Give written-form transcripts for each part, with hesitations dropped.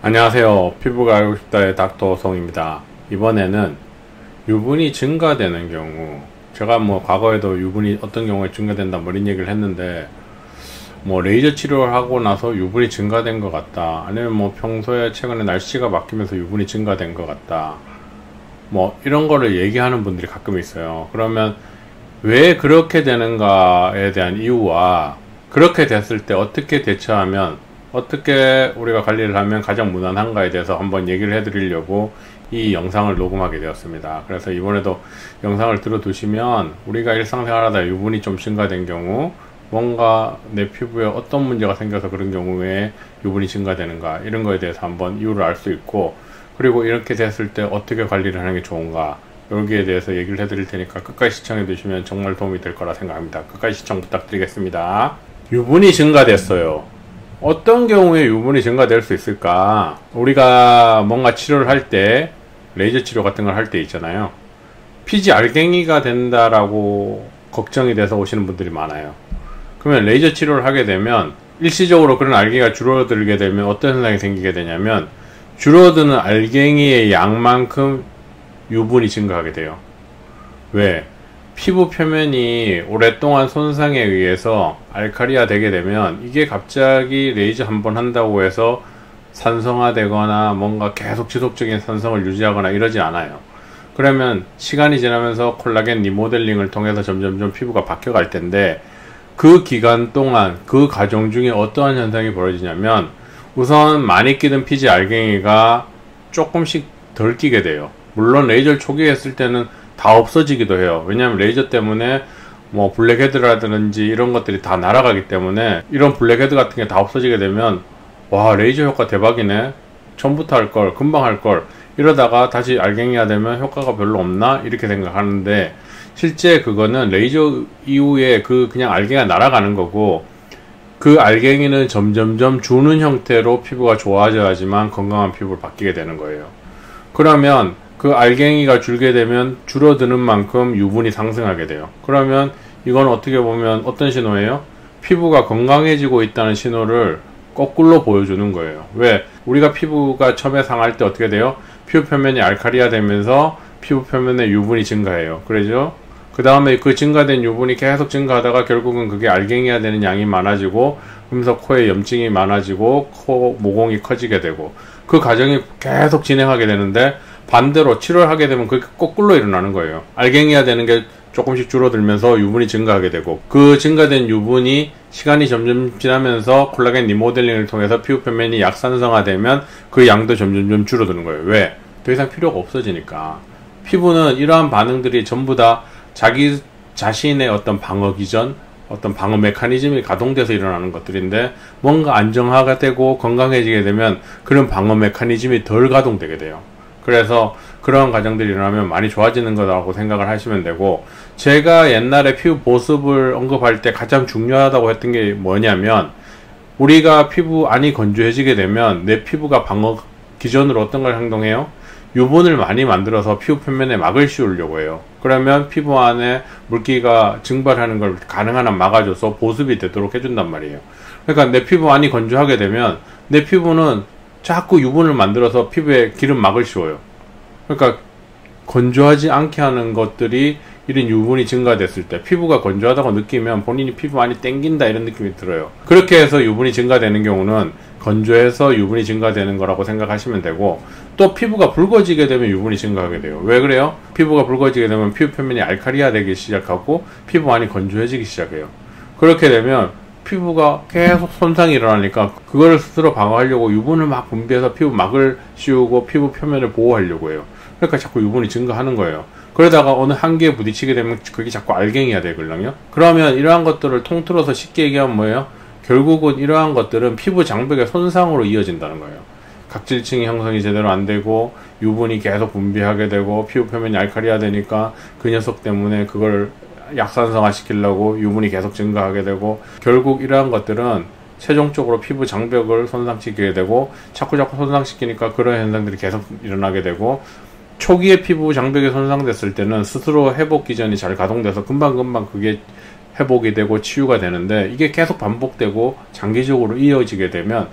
안녕하세요. 피부가 알고 싶다의 닥터 성입니다. 이번에는 유분이 증가되는 경우, 제가 과거에도 유분이 어떤 경우에 증가된다 이런 얘기를 했는데, 레이저 치료를 하고 나서 유분이 증가된 것 같다, 아니면 평소에 최근에 날씨가 바뀌면서 유분이 증가된 것 같다, 이런 거를 얘기하는 분들이 가끔 있어요. 그러면 왜 그렇게 되는가에 대한 이유와 그렇게 됐을 때 어떻게 대처하면, 어떻게 우리가 관리를 하면 가장 무난한가에 대해서 한번 얘기를 해드리려고 이 영상을 녹음하게 되었습니다. 그래서 이번에도 영상을 들어두시면 우리가 일상생활하다 유분이 좀 증가된 경우, 뭔가 내 피부에 어떤 문제가 생겨서 그런 경우에 유분이 증가되는가, 이런 거에 대해서 한번 이유를 알 수 있고, 그리고 이렇게 됐을 때 어떻게 관리를 하는 게 좋은가, 여기에 대해서 얘기를 해드릴 테니까 끝까지 시청해 주시면 정말 도움이 될 거라 생각합니다. 끝까지 시청 부탁드리겠습니다. 유분이 증가됐어요. 어떤 경우에 유분이 증가될 수 있을까? 우리가 뭔가 치료를 할 때, 레이저 치료 같은 걸 할 때 있잖아요. 피지 알갱이가 된다라고 걱정이 돼서 오시는 분들이 많아요. 그러면 레이저 치료를 하게 되면 일시적으로 그런 알갱이가 줄어들게 되면 어떤 현상이 생기게 되냐면, 줄어드는 알갱이의 양만큼 유분이 증가하게 돼요. 왜? 피부 표면이 오랫동안 손상에 의해서 알칼리화 되게 되면, 이게 갑자기 레이저 한번 한다고 해서 산성화 되거나 뭔가 계속 지속적인 산성을 유지하거나 이러지 않아요. 그러면 시간이 지나면서 콜라겐 리모델링을 통해서 점점점 피부가 바뀌어갈 텐데, 그 기간 동안 그 과정 중에 어떠한 현상이 벌어지냐면, 우선 많이 끼던 피지 알갱이가 조금씩 덜 끼게 돼요. 물론 레이저를 초기에 했을 때는 다 없어지기도 해요. 왜냐하면 레이저 때문에 블랙헤드라든지 이런 것들이 다 날아가기 때문에, 이런 블랙헤드 같은 게 다 없어지게 되면, 와, 레이저 효과 대박이네, 처음부터 할 걸, 금방 할 걸, 이러다가 다시 알갱이가 되면 효과가 별로 없나 이렇게 생각하는데, 실제 그거는 레이저 이후에 그냥 알갱이가 날아가는 거고, 그 알갱이는 점점점 주는 형태로 피부가 좋아져야지만 건강한 피부를 바뀌게 되는 거예요. 그러면 그 알갱이가 줄게 되면 줄어드는 만큼 유분이 상승하게 돼요. 그러면 이건 어떻게 보면 어떤 신호예요? 피부가 건강해지고 있다는 신호를 거꾸로 보여주는 거예요. 왜? 우리가 피부가 처음에 상할 때 어떻게 돼요? 피부 표면이 알칼리화 되면서 피부 표면에 유분이 증가해요. 그러죠? 그 다음에 그 증가된 유분이 계속 증가하다가 결국은 그게 알갱이화 되는 양이 많아지고, 그러면서 코에 염증이 많아지고 코 모공이 커지게 되고, 그 과정이 계속 진행하게 되는데, 반대로 치료를 하게 되면 그게 거꾸로 일어나는 거예요. 알갱이화 되는 게 조금씩 줄어들면서 유분이 증가하게 되고, 그 증가된 유분이 시간이 점점 지나면서 콜라겐 리모델링을 통해서 피부 표면이 약산성화되면 그 양도 점점점 줄어드는 거예요. 왜? 더 이상 필요가 없어지니까. 피부는 이러한 반응들이 전부 다 자기 자신의 어떤 방어 기전, 어떤 방어 메커니즘이 가동돼서 일어나는 것들인데, 뭔가 안정화가 되고 건강해지게 되면 그런 방어 메커니즘이 덜 가동되게 돼요. 그래서 그런 과정들이 일어나면 많이 좋아지는 거라고 생각을 하시면 되고, 제가 옛날에 피부 보습을 언급할 때 가장 중요하다고 했던 게 뭐냐면, 우리가 피부 안이 건조해지게 되면 내 피부가 방어 기전으로 어떤 걸 행동해요? 유분을 많이 만들어서 피부 표면에 막을 씌우려고 해요. 그러면 피부 안에 물기가 증발하는 걸 가능한 한 막아줘서 보습이 되도록 해준단 말이에요. 그러니까 내 피부 안이 건조하게 되면 내 피부는 자꾸 유분을 만들어서 피부에 기름 막을 씌워요. 그러니까 건조하지 않게 하는 것들이, 이런 유분이 증가됐을 때 피부가 건조하다고 느끼면 본인이 피부 안이 땡긴다 이런 느낌이 들어요. 그렇게 해서 유분이 증가되는 경우는 건조해서 유분이 증가되는 거라고 생각하시면 되고, 또 피부가 붉어지게 되면 유분이 증가하게 돼요. 왜 그래요? 피부가 붉어지게 되면 피부 표면이 알칼리화 되기 시작하고 피부 안이 건조해지기 시작해요. 그렇게 되면 피부가 계속 손상이 일어나니까 그거를 스스로 방어하려고 유분을 막 분비해서 피부 막을 씌우고 피부 표면을 보호하려고 해요. 그러니까 자꾸 유분이 증가하는 거예요. 그러다가 어느 한계에 부딪히게 되면 그게 자꾸 알갱이가 되거든요. 그러면 이러한 것들을 통틀어서 쉽게 얘기하면 뭐예요? 결국은 이러한 것들은 피부 장벽의 손상으로 이어진다는 거예요. 각질층이 형성이 제대로 안 되고 유분이 계속 분비하게 되고 피부 표면이 알칼리화 되니까 그 녀석 때문에 그걸 약산성화 시키려고 유분이 계속 증가하게 되고, 결국 이러한 것들은 최종적으로 피부 장벽을 손상시키게 되고, 자꾸 손상시키니까 그런 현상들이 계속 일어나게 되고, 초기에 피부 장벽이 손상됐을 때는 스스로 회복 기전이 잘 가동돼서 금방금방 그게 회복이 되고 치유가 되는데, 이게 계속 반복되고 장기적으로 이어지게 되면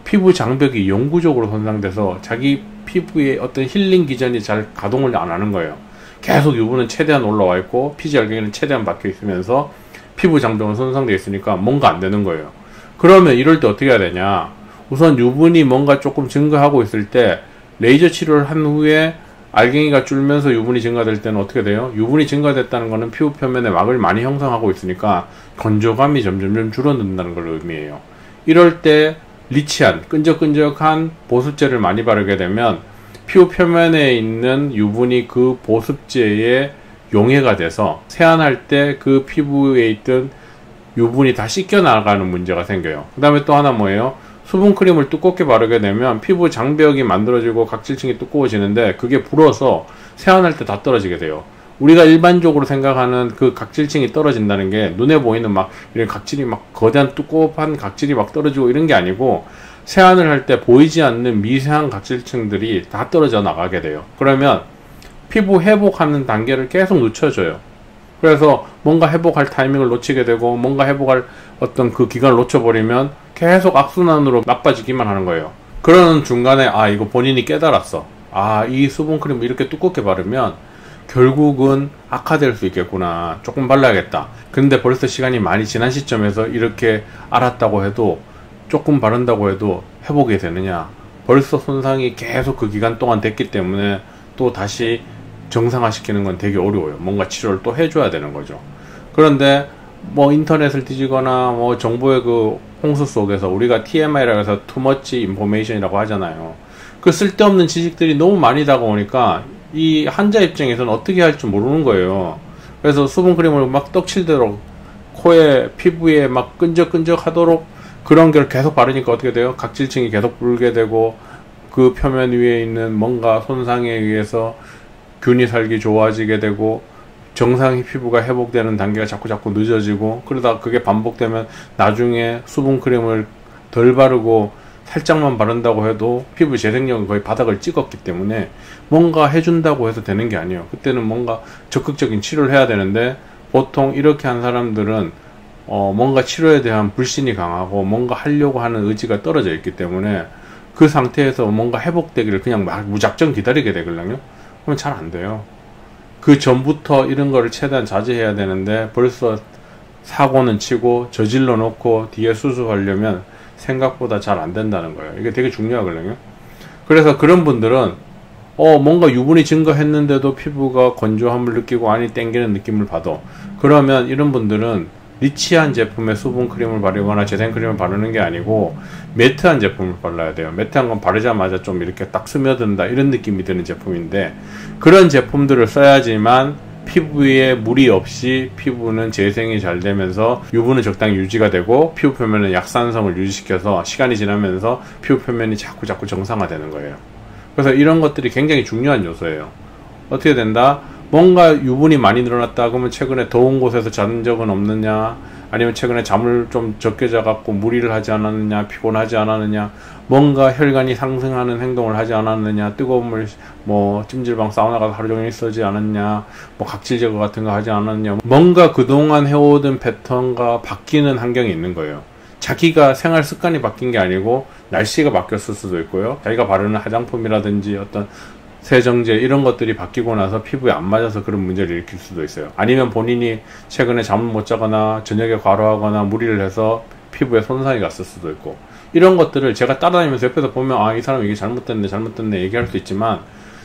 피부 장벽이 영구적으로 손상돼서 자기 피부의 어떤 힐링 기전이 잘 가동을 안 하는 거예요. 계속 유분은 최대한 올라와 있고 피지알갱이는 최대한 박혀 있으면서 피부 장벽은 손상되어 있으니까 뭔가 안 되는 거예요. 그러면 이럴 때 어떻게 해야 되냐? 우선 유분이 뭔가 조금 증가하고 있을 때 레이저 치료를 한 후에 알갱이가 줄면서 유분이 증가될 때는 어떻게 돼요? 유분이 증가됐다는 것은 피부 표면에 막을 많이 형성하고 있으니까 건조감이 점점 줄어든다는 걸 의미해요. 이럴 때 리치한 끈적끈적한 보습제를 많이 바르게 되면 피부 표면에 있는 유분이 그 보습제에 용해가 돼서 세안할 때 그 피부에 있던 유분이 다 씻겨 나가는 문제가 생겨요. 그 다음에 또 하나 뭐예요? 수분크림을 두껍게 바르게 되면 피부 장벽이 만들어지고 각질층이 두꺼워지는데 그게 불어서 세안할 때 다 떨어지게 돼요. 우리가 일반적으로 생각하는 그 각질층이 떨어진다는 게 눈에 보이는 막 이런 각질이 막 거대한 두꺼운 각질이 막 떨어지고 이런 게 아니고 세안을 할 때 보이지 않는 미세한 각질층들이 다 떨어져 나가게 돼요. 그러면 피부 회복하는 단계를 계속 늦춰줘요. 그래서 뭔가 회복할 타이밍을 놓치게 되고 뭔가 회복할 어떤 그 기간을 놓쳐버리면 계속 악순환으로 나빠지기만 하는 거예요. 그러는 중간에 이거 본인이 깨달았어. 이 수분크림 이렇게 두껍게 바르면 결국은 악화될 수 있겠구나. 조금 발라야겠다. 근데 벌써 시간이 많이 지난 시점에서 이렇게 알았다고 해도 조금 바른다고 해도 회복이 되느냐? 벌써 손상이 계속 그 기간 동안 됐기 때문에 또 다시 정상화시키는 건 되게 어려워요. 뭔가 치료를 또 해줘야 되는 거죠. 그런데 뭐 인터넷을 뒤지거나 뭐 정보의 그 홍수 속에서 우리가 TMI라고 해서 Too Much Information이라고 하잖아요. 그 쓸데없는 지식들이 너무 많이 다가오니까 이 환자 입장에서는 어떻게 할지 모르는 거예요. 그래서 수분크림을 막 떡칠도록 코에 피부에 막 끈적끈적 하도록 그런 걸 계속 바르니까 어떻게 돼요? 각질층이 계속 불게 되고 그 표면 위에 있는 뭔가 손상에 의해서 균이 살기 좋아지게 되고 정상 피부가 회복되는 단계가 자꾸 늦어지고 그러다 그게 반복되면 나중에 수분크림을 덜 바르고 살짝만 바른다고 해도 피부 재생력은 거의 바닥을 찍었기 때문에 뭔가 해준다고 해서 되는 게 아니에요. 그때는 뭔가 적극적인 치료를 해야 되는데 보통 이렇게 한 사람들은 뭔가 치료에 대한 불신이 강하고 뭔가 하려고 하는 의지가 떨어져 있기 때문에 그 상태에서 뭔가 회복되기를 그냥 막 무작정 기다리게 되거든요. 그러면 잘 안 돼요. 그 전부터 이런 거를 최대한 자제해야 되는데 벌써 사고는 치고 저질러 놓고 뒤에 수습하려면 생각보다 잘 안 된다는 거예요. 이게 되게 중요하거든요. 그래서 그런 분들은 뭔가 유분이 증가했는데도 피부가 건조함을 느끼고 안이 땡기는 느낌을 받아. 그러면 이런 분들은 리치한 제품의 수분크림을 바르거나 재생크림을 바르는 게 아니고 매트한 제품을 발라야 돼요. 매트한 건 바르자마자 좀 이렇게 딱 스며든다 이런 느낌이 드는 제품인데 그런 제품들을 써야지만 피부에 무리 없이 피부는 재생이 잘 되면서 유분은 적당히 유지가 되고 피부 표면은 약산성을 유지시켜서 시간이 지나면서 피부 표면이 자꾸 정상화되는 거예요. 그래서 이런 것들이 굉장히 중요한 요소예요. 어떻게 된다? 뭔가 유분이 많이 늘어났다 그러면 최근에 더운 곳에서 잔 적은 없느냐, 아니면 최근에 잠을 좀 적게 자갖고 무리를 하지 않았느냐, 피곤하지 않았느냐, 뭔가 혈관이 상승하는 행동을 하지 않았느냐, 뜨거운 물 뭐 찜질방 사우나 가서 하루 종일 있었지 않았냐, 뭐 각질 제거 같은 거 하지 않았냐, 뭔가 그동안 해오던 패턴과 바뀌는 환경이 있는 거예요. 자기가 생활 습관이 바뀐 게 아니고 날씨가 바뀌었을 수도 있고요. 자기가 바르는 화장품이라든지 어떤 세정제 이런 것들이 바뀌고 나서 피부에 안 맞아서 그런 문제를 일으킬 수도 있어요. 아니면 본인이 최근에 잠을 못 자거나 저녁에 과로하거나 무리를 해서 피부에 손상이 갔을 수도 있고, 이런 것들을 제가 따라다니면서 옆에서 보면 이 사람 이게 잘못됐네 얘기할 수 있지만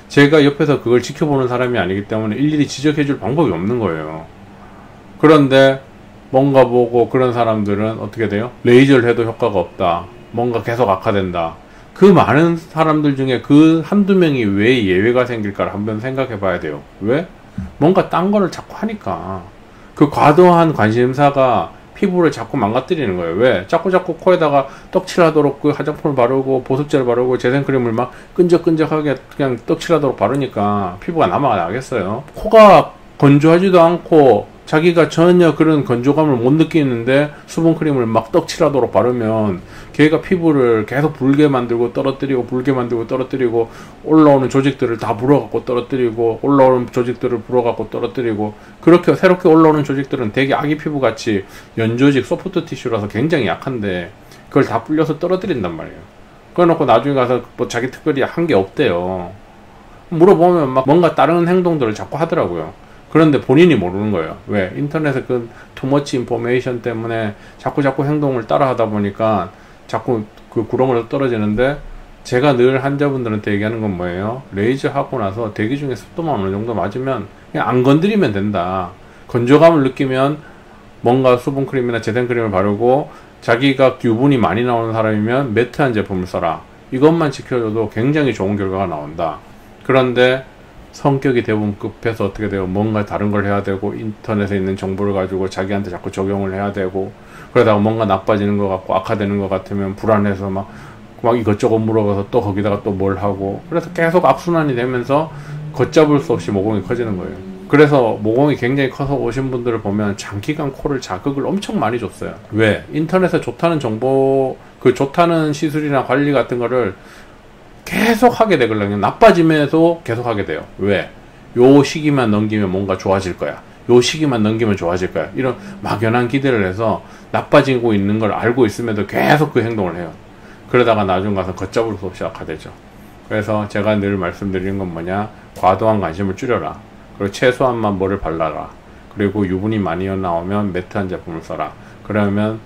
제가 옆에서 그걸 지켜보는 사람이 아니기 때문에 일일이 지적해 줄 방법이 없는 거예요. 그런데 뭔가 보고 그런 사람들은 어떻게 돼요? 레이저를 해도 효과가 없다, 뭔가 계속 악화된다. 그 많은 사람들 중에 그 한두 명이 왜 예외가 생길까를 한번 생각해 봐야 돼요. 왜? 뭔가 딴 거를 자꾸 하니까. 그 과도한 관심사가 피부를 자꾸 망가뜨리는 거예요. 왜? 자꾸 코에다가 떡칠하도록 그 화장품을 바르고 보습제를 바르고 재생크림을 막 끈적끈적하게 그냥 떡칠하도록 바르니까 피부가 남아나겠어요. 코가 건조하지도 않고 자기가 전혀 그런 건조감을 못 느끼는데 수분크림을 막 떡칠하도록 바르면 걔가 피부를 계속 불게 만들고 떨어뜨리고 올라오는 조직들을 다 불어갖고 떨어뜨리고 올라오는 조직들을 불어갖고 떨어뜨리고, 그렇게 새롭게 올라오는 조직들은 되게 아기 피부같이 연조직 소프트 티슈라서 굉장히 약한데 그걸 다 불려서 떨어뜨린단 말이에요. 그래놓고 나중에 가서 뭐 자기 특별히 한 게 없대요. 물어보면 막 뭔가 다른 행동들을 자꾸 하더라고요. 그런데 본인이 모르는 거예요. 왜? 인터넷에 그 투머치 인포메이션 때문에 자꾸 행동을 따라 하다 보니까 자꾸 그 구렁으로 떨어지는데, 제가 늘 환자분들한테 얘기하는 건 뭐예요? 레이저 하고 나서 대기 중에 습도만 어느 정도 맞으면 그냥 안 건드리면 된다. 건조감을 느끼면 뭔가 수분크림이나 재생크림을 바르고, 자기가 유분이 많이 나오는 사람이면 매트한 제품을 써라. 이것만 지켜줘도 굉장히 좋은 결과가 나온다. 그런데 성격이 대부분 급해서 어떻게 돼요? 뭔가 다른 걸 해야 되고, 인터넷에 있는 정보를 가지고 자기한테 자꾸 적용을 해야 되고, 그러다가 뭔가 나빠지는 것 같고 악화되는 것 같으면 불안해서 막 이것저것 물어봐서 또 거기다가 또 뭘 하고, 그래서 계속 악순환이 되면서 걷잡을 수 없이 모공이 커지는 거예요. 그래서 모공이 굉장히 커서 오신 분들을 보면 장기간 코를 자극을 엄청 많이 줬어요. 왜? 인터넷에 좋다는 정보, 그 좋다는 시술이나 관리 같은 거를 계속 하게 되거든요. 나빠짐에도 계속 하게 돼요. 왜? 요 시기만 넘기면 뭔가 좋아질 거야. 요 시기만 넘기면 좋아질 거야. 이런 막연한 기대를 해서 나빠지고 있는 걸 알고 있음에도 계속 그 행동을 해요. 그러다가 나중 가서 걷잡을 수 없이 악화되죠. 그래서 제가 늘 말씀드리는 건 뭐냐? 과도한 관심을 줄여라. 그리고 최소한만 뭐를 발라라. 그리고 유분이 많이 나오면 매트한 제품을 써라. 그러면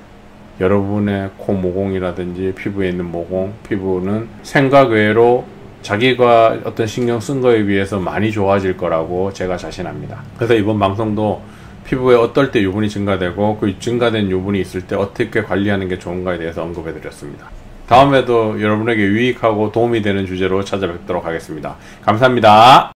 여러분의 코 모공이라든지 피부에 있는 모공, 피부는 생각 외로 자기가 어떤 신경 쓴 거에 비해서 많이 좋아질 거라고 제가 자신합니다. 그래서 이번 방송도 피부에 어떨 때 유분이 증가되고, 그 증가된 유분이 있을 때 어떻게 관리하는 게 좋은가에 대해서 언급해 드렸습니다. 다음에도 여러분에게 유익하고 도움이 되는 주제로 찾아뵙도록 하겠습니다. 감사합니다.